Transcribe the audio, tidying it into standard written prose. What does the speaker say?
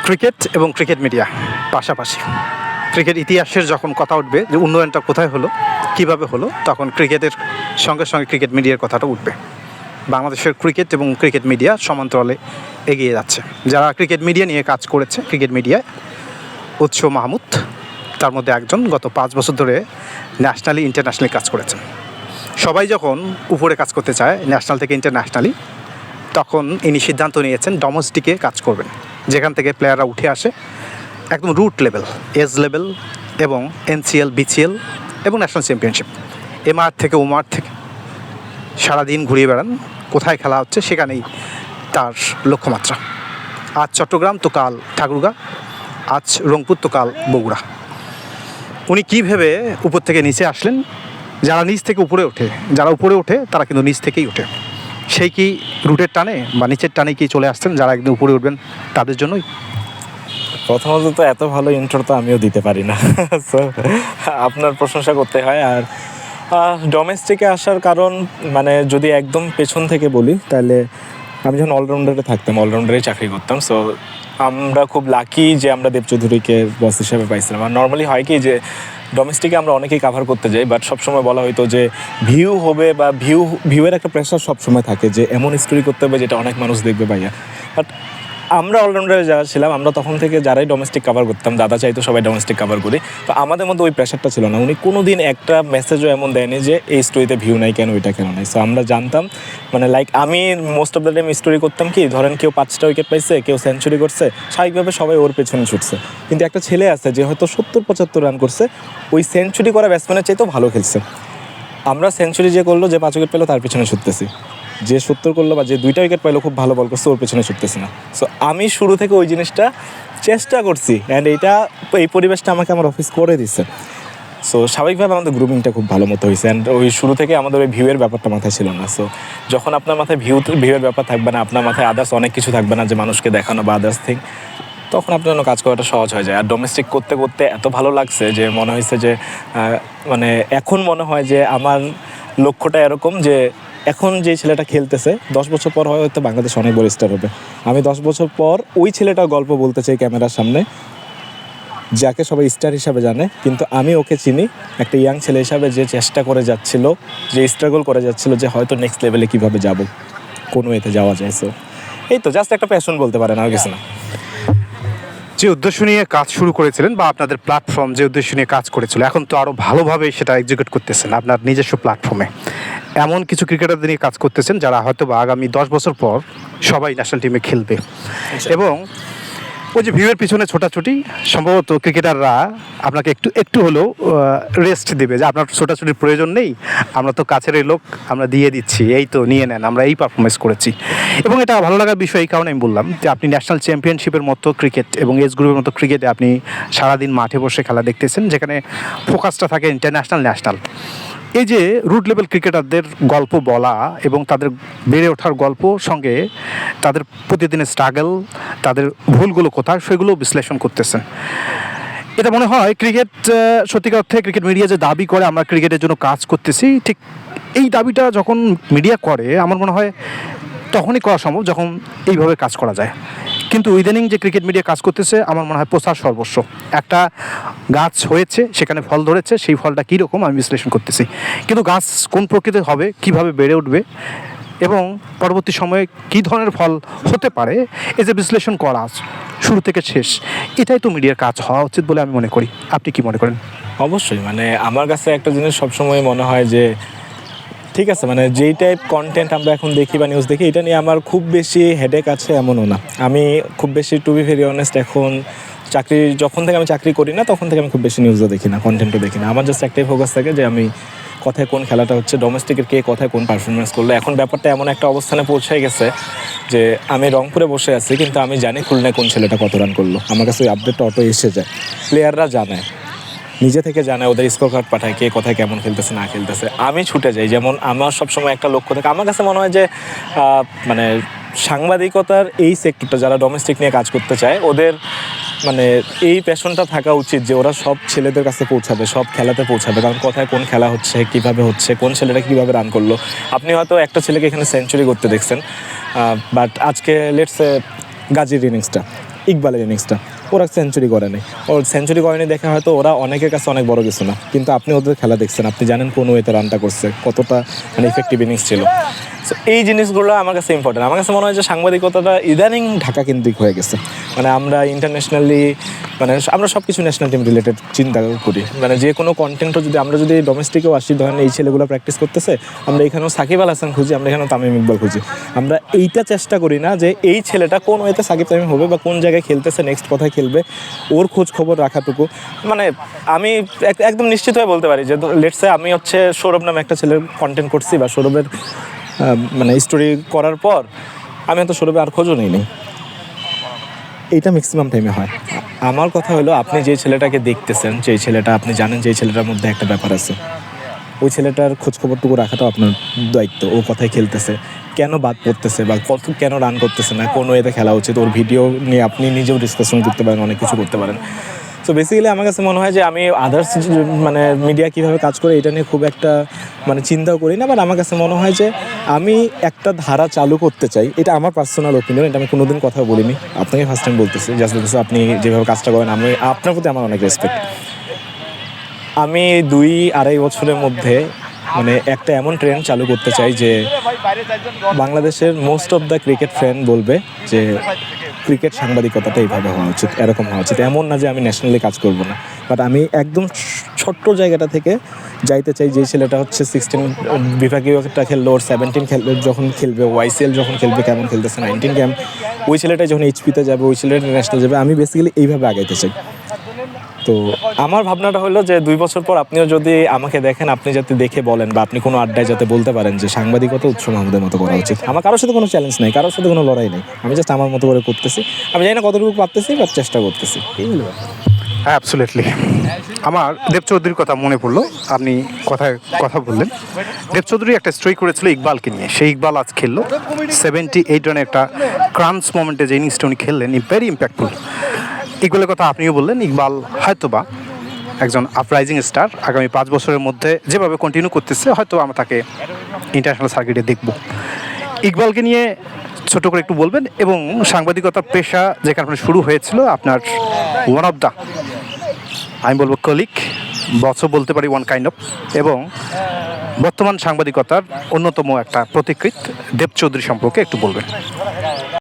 Cricket এবং cricket media পাশাপাশি cricket ইতিহাসের যখন কথা উঠবে যে উন্নয়নটা কোথায় হলো, কিভাবে হলো, তখন ক্রিকেটের সঙ্গে সঙ্গে ক্রিকেট মিডিয়ার কথাটা উঠবে। বাংলাদেশের ক্রিকেট এবং ক্রিকেট মিডিয়া সমান্তরালে এগিয়ে যাচ্ছে। যারা ক্রিকেট মিডিয়া নিয়ে কাজ করেছে ক্রিকেট মিডিয়ায়, উৎস মাহমুদ তার মধ্যে একজন, গত 5 বছর ধরে ন্যাশনালি ইন্টারন্যাশনালি কাজ করেছেন। সবাই যখন উপরে কাজ করতে চায় ন্যাশনাল থেকে ইন্টারন্যাশনালি, তখন ইনি সিদ্ধান্ত নিয়েছেন ডোমেস্টিকে কাজ করবেন, যেখান থেকে প্লেয়াররা উঠে আসে একদম রুট লেভেল, এজ লেভেল এবং এনসিএল, বিসিএল এবং ন্যাশনাল চ্যাম্পিয়নশিপ, এ মাঠ থেকে ও মাঠ থেকে সারাদিন ঘুরিয়ে বেড়ান, কোথায় খেলা হচ্ছে সেখানেই তার লক্ষ্যমাত্রা। আজ চট্টগ্রাম তো কাল ঠাকুরগাঁ, আজ রংপুর তো কাল বগুড়া। উনি কী ভেবে উপর থেকে নিচে আসলেন? যারা নিচ থেকে উপরে ওঠে, যারা উপরে ওঠে তারা কিন্তু নিচ থেকেই ওঠে। সেই কি রুটের টানে বা নিচের টানে কি চলে আসছেন যারা একদিন উপরে উঠবেন তাদের জন্যই? প্রথমত তো এত ভালো ইন্ট্রো তো আমিও দিতে পারি না, সো আপনার প্রশংসা করতে হয়। আর ডোমেস্টিকে আসার কারণ, মানে যদি একদম পেছন থেকে বলি, তাহলে আমি যখন অলরাউন্ডারে থাকতাম, অলরাউন্ডারেই চাকরি করতাম। সো আমরা খুব লাকি যে আমরা দেব চৌধুরীকে বস হিসেবে পাইছিলাম। আর নর্মালি হয় কি যে ডোমেস্টিকে আমরা অনেকেই কাভার করতে যাই, বাট সবসময় বলা হয়তো যে ভিউ হবে বা ভিউয়ের একটা প্রেশার সবসময় থাকে যে এমন স্টোরি করতে হবে যেটা অনেক মানুষ দেখবে ভাইয়া। বাট আমরা অলরাউন্ডারে যারা ছিলাম, আমরা তখন থেকে যারাই ডোমেস্টিক কাভার করতাম, দাদা চাইতো সবাই ডোমেস্টিক কাভার করি, তো আমাদের মধ্যে ওই প্রেশারটা ছিল না। উনি কোনো দিন একটা মেসেজও এমন দেয়নি যে এই স্টোরিতে ভিউ নাই কেন, ওইটা কেন নাই। সো আমরা জানতাম, মানে লাইক আমি most of the time story করতাম কি, ধরেন কেউ 5টা উইকেট পাইছে, কেউ সেঞ্চুরি করছে, স্বাভাবিকভাবে সবাই ওর পেছনে ছুটছে। কিন্তু একটা ছেলে আছে যে হয়তো 70-75 রান করছে, ওই সেঞ্চুরি করা ব্যাটসম্যানের চাইতেও ভালো খেলছে। আমরা সেঞ্চুরি যে করলো, যে 5 উইকেট পেলো তার পিছনে ছুটতেছি, যে 70 করলো বা যে 2টা উইকেট পাইলো খুব ভালো বল করছে, ওর পেছনে ছুটতেছি না। সো আমি শুরু থেকে ওই জিনিসটা চেষ্টা করছি, অ্যান্ড এই পরিবেশটা আমাকে আমার অফিস করে দিচ্ছে। সো স্বাভাবিকভাবে আমাদের গ্রুমিংটা খুব ভালো মতো হয়েছে, অ্যান্ড ওই শুরু থেকে আমাদের ওই ভিউয়ের ব্যাপারটা মাথায় ছিল না। সো যখন আপনার মাথায় ভিউয়ের ব্যাপার থাকবে না, আপনার মাথায় আদার্স অনেক কিছু থাকবে না, যে মানুষকে দেখানো বা আদার্স থিং, তখন আপনার জন্য কাজ করাটা সহজ হয়ে যায়। আর ডোমেস্টিক করতে করতে এত ভালো লাগছে যে মনে হয়েছে যে মানে এখন মনে হয় যে আমার লক্ষ্যটা এরকম যে এখন যে ছেলেটা খেলতেছে 10 বছর পর হয়তো বাংলাদেশ অনেক বড় স্টার হবে। আমি 10 বছর পর ওই ছেলেটার গল্প বলতে চাই ক্যামেরার সামনে, যাকে সবাই স্টার হিসাবে জানে, কিন্তু আমি ওকে চিনি একটা ইয়াং ছেলে হিসাবে, যে চেষ্টা করে যাচ্ছিল, যে স্ট্রাগল করে যাচ্ছিল, যে হয়তো নেক্সট লেভেলে কীভাবে যাব, কোনো এতে যাওয়া যায়। সো এই তো জাস্ট একটা প্যাশন বলতে পারেন, আর কিছু না। যে উদ্দেশ্য নিয়ে কাজ শুরু করেছিলেন বা আপনাদের প্ল্যাটফর্ম যে উদ্দেশ্য নিয়ে কাজ করেছিল, এখন তো আরও ভালোভাবে সেটা এক্সিকিউট করতেছেন আপনার নিজস্ব প্ল্যাটফর্মে। এমন কিছু ক্রিকেটারদের নিয়ে কাজ করতেছেন যারা হয়তো বা আগামী 10 বছর পর সবাই ন্যাশনাল টিমে খেলবে। এবং ওই যে ভিউয়ের পিছনে ছোটাছুটি, সম্ভবত ক্রিকেটাররা আপনাকে একটু হলেও রেস্ট দেবে, যে আপনার ছোটাছুটির প্রয়োজন নেই, আমরা তো কাছের এই লোক, আমরা দিয়ে দিচ্ছি, এই তো নিয়ে নেন, আমরা এই পারফরমেন্স করেছি। এবং এটা ভালো লাগার বিষয় এই কারণে আমি বললাম যে আপনি ন্যাশনাল চ্যাম্পিয়নশিপের মতো ক্রিকেট এবং এজ গ্রুপের মতো ক্রিকেটে আপনি সারাদিন মাঠে বসে খেলা দেখতেছেন, যেখানে ফোকাসটা থাকে ইন্টারন্যাশনাল, ন্যাশনাল। এই যে রুট লেভেল ক্রিকেটারদের গল্প বলা এবং তাদের বেড়ে ওঠার গল্প সঙ্গে তাদের প্রতিদিনের স্ট্রাগল, তাদের ভুলগুলো কোথায়, সেগুলো বিশ্লেষণ করতেছেন। এটা মনে হয় ক্রিকেট সত্যিকার অর্থে ক্রিকেট মিডিয়া যে দাবি করে আমরা ক্রিকেটের জন্য কাজ করতেছি, ঠিক এই দাবিটা যখন মিডিয়া করে আমার মনে হয় তখনই করা সম্ভব যখন এইভাবে কাজ করা যায়। কিন্তু ইদানিং যে ক্রিকেট মিডিয়া কাজ করতেছে আমার মনে হয় প্রচার সর্বস্ব। একটা গাছ হয়েছে, সেখানে ফল ধরেছে, সেই ফলটা কীরকম আমি বিশ্লেষণ করতেছি, কিন্তু গাছ কোন প্রকৃতির হবে, কিভাবে বেড়ে উঠবে এবং পরবর্তী সময়ে কী ধরনের ফল হতে পারে, এই যে বিশ্লেষণ করা শুরু থেকে শেষ, এটাই তো মিডিয়ার কাজ হওয়া উচিত বলে আমি মনে করি। আপনি কি মনে করেন? অবশ্যই, মানে আমার কাছে একটা জিনিস সবসময় মনে হয় যে ঠিক আছে, মানে যেই টাইপ কন্টেন্ট আমরা এখন দেখি বা নিউজ দেখি, এটা নিয়ে আমার খুব বেশি হেডেক আছে এমনও না। আমি খুব বেশি, টু বি ভেরি অনেস্ট, এখন যখন থেকে আমি চাকরি করি না তখন থেকে আমি খুব বেশি নিউজও দেখি না, কন্টেন্টও দেখি না। আমার জাস্ট একটাই ফোকাস থাকে যে আমি কোথায় কোন খেলাটা হচ্ছে, ডোমেস্টিকের কে কোথায় কোন পারফরমেন্স করলো। এখন ব্যাপারটা এমন একটা অবস্থানে পৌঁছে গেছে যে আমি রংপুরে বসে আছি, কিন্তু আমি জানি খুলনায় কোন ছেলেটা কত রান করলো। আমার কাছে ওই আপডেটটা অটো এসে যায়, প্লেয়াররা জানে, নিজে থেকে জানে, ওদের স্কোর কার্ড পাঠায় কে কোথায় কেমন খেলতেছে না খেলতেছে। আমি ছুটে যাই, যেমন আমার সবসময় একটা লক্ষ্য থাকে। আমার কাছে মনে হয় যে মানে সাংবাদিকতার এই সেক্টরটা যারা ডোমেস্টিক নিয়ে কাজ করতে চায়, ওদের মানে এই প্যাশনটা থাকা উচিত যে ওরা সব ছেলেদের কাছে পৌঁছাবে, সব খেলাতে পৌঁছাবে। কারণ কোথায় কোন খেলা হচ্ছে, কীভাবে হচ্ছে, কোন ছেলেটা কীভাবে রান করলো। আপনি হয়তো একটা ছেলেকে এখানে সেঞ্চুরি করতে দেখছেন, বাট আজকে লেটসে গাজীর ইনিংসটা ইকবালের ইনিংসটা, ওরা সেঞ্চুরি করেনি, ওর সেঞ্চুরি করেনি দেখে হয়তো ওরা অনেকের কাছে অনেক বড় কিছু না, কিন্তু আপনি ওদের খেলা দেখছেন, আপনি জানেন কোন ওয়েতে রানটা করছে, কতটা মানে ইফেক্টিভ ইনিংস ছিল। সো এই জিনিসগুলো আমার কাছে ইম্পর্টেন্ট। আমার কাছে মনে হয় যে সাংবাদিকতাটা ইদানিং ঢাকা কেন্দ্রিক হয়ে গেছে। মানে আমরা ইন্টারন্যাশনালি মানে আমরা সব কিছু ন্যাশনাল টিম রিলেটেড চিন্তা করি। মানে যে কোনো কন্টেন্টও যদি আমরা যদি ডোমেস্টিকেও আসি, ধরেন এই ছেলেগুলো প্র্যাকটিস করতেছে, আমরা এখানেও সাকিব আল হাসান খুঁজি, আমরা এখানেও তামিম ইকবাল খুঁজি। আমরা এইটা চেষ্টা করি না যে এই ছেলেটা কোন ওয়েতে সাকিব তামিম হবে বা কোন জায়গায় খেলতেছে, নেক্সট কোথায় খেলবে, ওর খোঁজ খবর রাখাটুকু। মানে আমি একদম নিশ্চিত হয়ে বলতে পারি যে লেটসে আমি হচ্ছে সৌরভ নামে একটা ছেলের কন্টেন্ট করছি বা সৌরভের মানে স্টোরি করার পর আমি হয়তো সৌরভে আর খোঁজও নিই। এইটা ম্যাক্সিমাম টাইমে হয়। আমার কথা হলো, আপনি যে ছেলেটাকে দেখতেছেন, যেই ছেলেটা আপনি জানেন যে এই ছেলেটার মধ্যে একটা ব্যাপার আছে, ওই ছেলেটার খোঁজখবরটুকু রাখাটাও আপনার দায়িত্ব। ও কোথায় খেলতেছে, কেন বাদ পড়তেছে বা কেন রান করতেছে না, কোন ওয়েতে খেলা উচিত, ওর ভিডিও নিয়ে আপনি নিজেও ডিসকাশন করতে পারেন, অনেক কিছু করতে পারেন। সো বেসিক্যালি আমার কাছে মনে হয় যে আমি আদার্স মানে মিডিয়া কীভাবে কাজ করে এটা নিয়ে খুব একটা মানে চিন্তাও করি না। বাট আমার কাছে মনে হয় যে আমি একটা ধারা চালু করতে চাই, এটা আমার পার্সোনাল ওপিনিয়ন, এটা আমি কোনোদিন কথা বলিনি, আপনাকে ফার্স্ট টাইম বলতেছি। জাস্ট বলতেছি আপনি যেভাবে কাজটা করেন, আমি আপনার প্রতি আমার অনেক রেসপেক্ট। আমি 2-2.5 বছরের মধ্যে মানে একটা এমন ট্রেন্ড চালু করতে চাই যে বাংলাদেশের most of the cricket fan বলবে যে ক্রিকেট সাংবাদিকতাটা এইভাবে হওয়া উচিত, এরকম হওয়া উচিত। এমন না যে আমি ন্যাশনালি কাজ করব না, বাট আমি একদম ছোট্ট জায়গাটা থেকে যাইতে চাই। যে ছেলেটা হচ্ছে 16 বিভাগীয়টা খেললো, ওর 17 যখন খেলবে, ওয়াইসিএল যখন খেলবে, কেমন খেলতেছে 19 গেম, ওই ছেলেটা যখন এইচপিতে যাবে, ওই ছেলেটা ন্যাশনাল যাবে, আমি বেসিক্যালি এইভাবে আগাইতে চাই। তো আমার ভাবনাটা হলো যে 2 বছর পর আপনিও যদি আমাকে দেখেন, আপনি যাতে দেখে বলেন বা আপনি কোনো আড্ডায় যাতে বলতে পারেন যে সাংবাদিকতা উৎসব আমাদের মতো করা উচিত। আমার কারোর সাথে কোনো চ্যালেঞ্জ নেই, কারোর সাথে কোনো লড়াই নেই, আমি জাস্ট আমার মতো করে করতেছি। আমি জানি না কতটুকু পারতেছি, বাট চেষ্টা করতেছি। হ্যাঁ, অ্যাবসলিউটলি। আমার দেব চৌধুরীর কথা মনে পড়লো, আপনি কথা বললেন। দেব চৌধুরী একটা স্টোরি করেছিল ইকবালকে নিয়ে, সেই ইকবাল আজ খেললো 78 রানে একটা ক্রাঞ্চ মোমেন্টে যে ইনিংসটা উনি খেললেন, ভেরি ইম্প্যাক্টফুল। ইকবালের কথা আপনিও বললেন, ইকবাল হয়তোবা একজন আপরাইজিং স্টার, আগামী 5 বছরের মধ্যে যেভাবে কন্টিনিউ করতেছে হয়তো আমরা তাকে ইন্টারন্যাশনাল সার্কিটে দেখব। ইকবালকে নিয়ে ছোট করে একটু বলবেন, এবং সাংবাদিকতার পেশা যেখানে শুরু হয়েছিল, আপনার ওয়ান অফ দ্য, আমি বলবো কলিগ, বছর বলতে পারি ওয়ান কাইন্ড অফ, এবং বর্তমান সাংবাদিকতার অন্যতম একটা প্রতিকৃত দেব চৌধুরী সম্পর্কে একটু বলবেন।